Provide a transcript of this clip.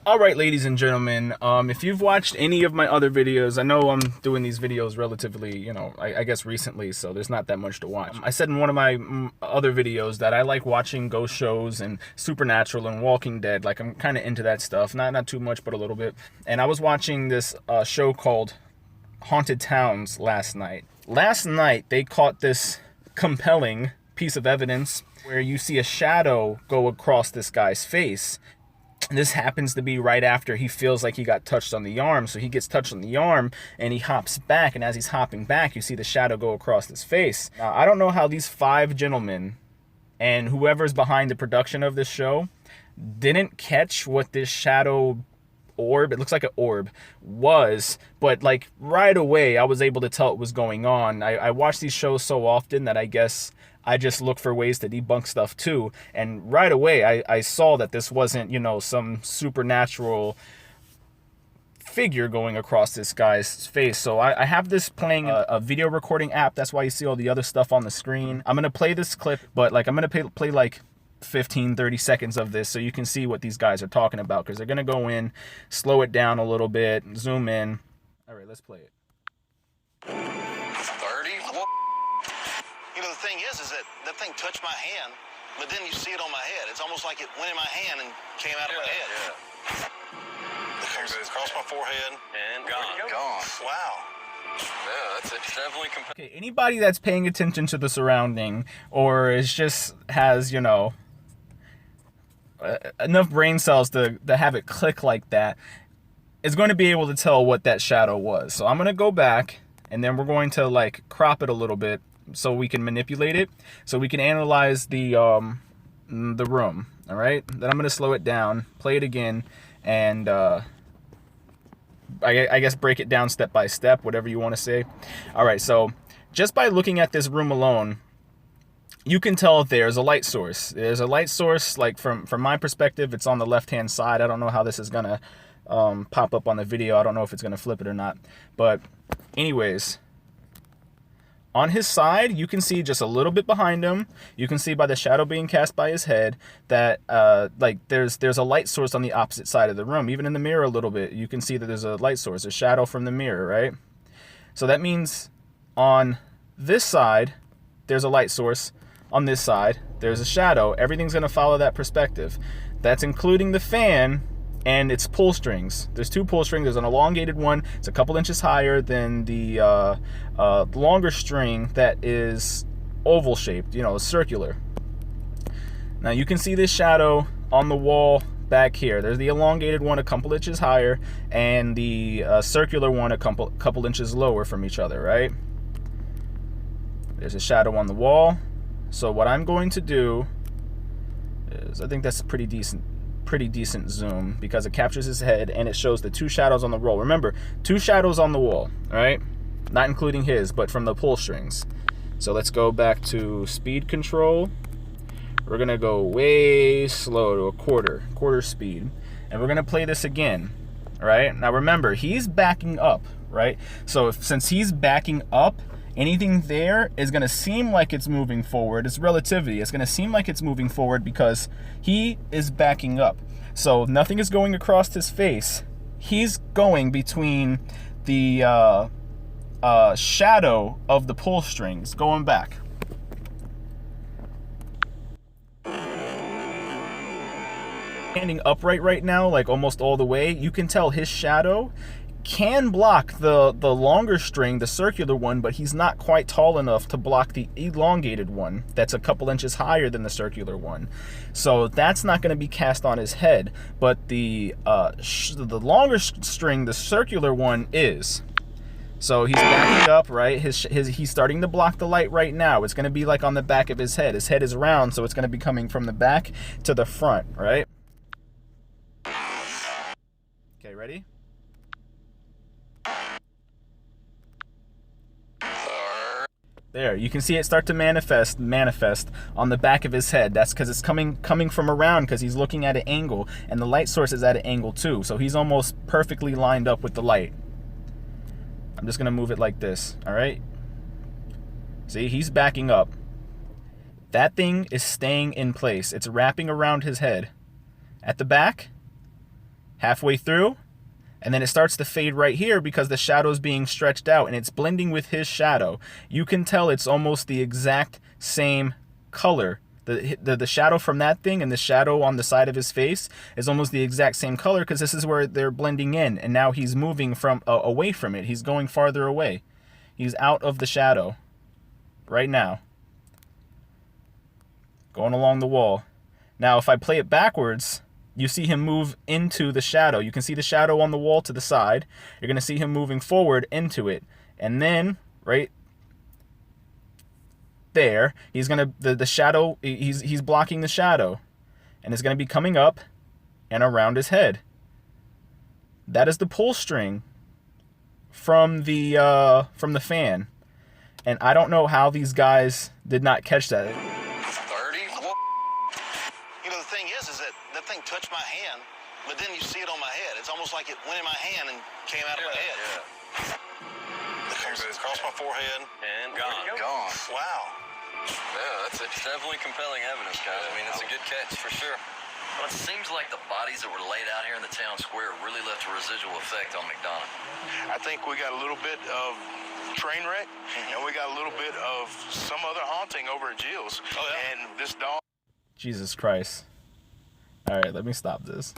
All right, ladies and gentlemen, if you've watched any of my other videos, I know I'm doing these videos relatively, I guess recently, so there's not that much to watch. I said in one of my other videos that I like watching ghost shows and Supernatural and Walking Dead. Like, I'm kind of into that stuff. Not too much, but a little bit. And I was watching this show called Haunted Towns last night. Last night, they caught this compelling piece of evidence where you see a shadow go across this guy's face. This happens to be right after he feels like he got touched on the arm. So he gets touched on the arm and he hops back. And as he's hopping back, you see the shadow go across his face. Now, I don't know how these 5 gentlemen and whoever's behind the production of this show didn't catch what this shadow orb, it looks like an orb, was. But like right away, I was able to tell what was going on. I watch these shows so often that I guess I just look for ways to debunk stuff too. And right away, I saw that this wasn't, some supernatural figure going across this guy's face. So I have this playing a video recording app. That's why you see all the other stuff on the screen. I'm going to play this clip, but like I'm going to play like 15-30 seconds of this so you can see what these guys are talking about, because they're going to go in, slow it down a little bit, zoom in. All right, let's play it. 30? The thing is that thing touched my hand, but then you see it on my head. It's almost like it went in my hand and came out of my head. Yeah. It crossed my forehead and gone. Wow. Yeah, that's definitely okay, anybody that's paying attention to the surrounding or has enough brain cells to have it click like that is going to be able to tell what that shadow was. So I'm going to go back and then we're going to like crop it a little bit so we can manipulate it, so we can analyze the room. All right, then I'm going to slow it down, play it again, and I guess break it down step by step, whatever you want to say. All right, so just by looking at this room alone, you can tell there's a light source. There's a light source, like from my perspective, it's on the left-hand side. I don't know how this is going to pop up on the video. I don't know if it's going to flip it or not. But anyways, on his side, you can see just a little bit behind him. You can see by the shadow being cast by his head that like there's a light source on the opposite side of the room. Even in the mirror a little bit, you can see that there's a light source, a shadow from the mirror, right? So that means on this side, there's a light source. On this side, there's a shadow. Everything's going to follow that perspective. That's including the fan and its pull strings. There's 2 pull strings. There's an elongated one. It's a couple inches higher than the longer string that is oval shaped, circular. Now you can see this shadow on the wall back here. There's the elongated one a couple inches higher and the circular one a couple inches lower from each other, right? There's a shadow on the wall. So what I'm going to do is, I think that's pretty decent zoom, because it captures his head and it shows the 2 shadows on the wall. Remember, 2 shadows on the wall, all right? Not including his, but from the pull strings. So let's go back to speed control. We're gonna go way slow to a quarter speed, and we're gonna play this again. All right, now remember, he's backing up, right? So since he's backing up, anything there is going to seem like it's moving forward. It's relativity. It's going to seem like it's moving forward because he is backing up. So nothing is going across his face. He's going between the shadow of the pull strings, going back. Standing upright right now, like almost all the way, you can tell his shadow can block the longer string, the circular one, but he's not quite tall enough to block the elongated one that's a couple inches higher than the circular one. So that's not going to be cast on his head, but the longer string, the circular one, is. So he's backing up, right? He's starting to block the light right now. It's going to be like on the back of his head. His head is round, so it's going to be coming from the back to the front, right? Okay, ready? There, you can see it start to manifest on the back of his head. That's because it's coming from around, because he's looking at an angle, and the light source is at an angle too. So he's almost perfectly lined up with the light. I'm just gonna move it like this, all right? See, he's backing up. That thing is staying in place. It's wrapping around his head. At the back, halfway through, and then it starts to fade right here because the shadow's being stretched out and it's blending with his shadow. You can tell it's almost the exact same color. The shadow from that thing and the shadow on the side of his face is almost the exact same color because this is where they're blending in, and now he's moving from away from it. He's going farther away. He's out of the shadow right now, going along the wall. Now, if I play it backwards, you see him move into the shadow. You can see the shadow on the wall to the side. You're going to see him moving forward into it. And then, right there, he's going to, the shadow, he's blocking the shadow. And it's going to be coming up and around his head. That is the pull string from the fan. And I don't know how these guys did not catch that. 30? You know, the thing is that thing touched my hand, but then you see it on my head. It's almost like it went in my hand and came out of my head. It crossed my forehead. And gone. Wow. Yeah, that's definitely compelling evidence, guys. I mean, it's a good catch for sure. Well, it seems like the bodies that were laid out here in the town square really left a residual effect on McDonough. I think we got a little bit of train wreck, and we got a little bit of some other haunting over at Jill's. Oh, yeah. And this dog. Jesus Christ. All right, let me stop this.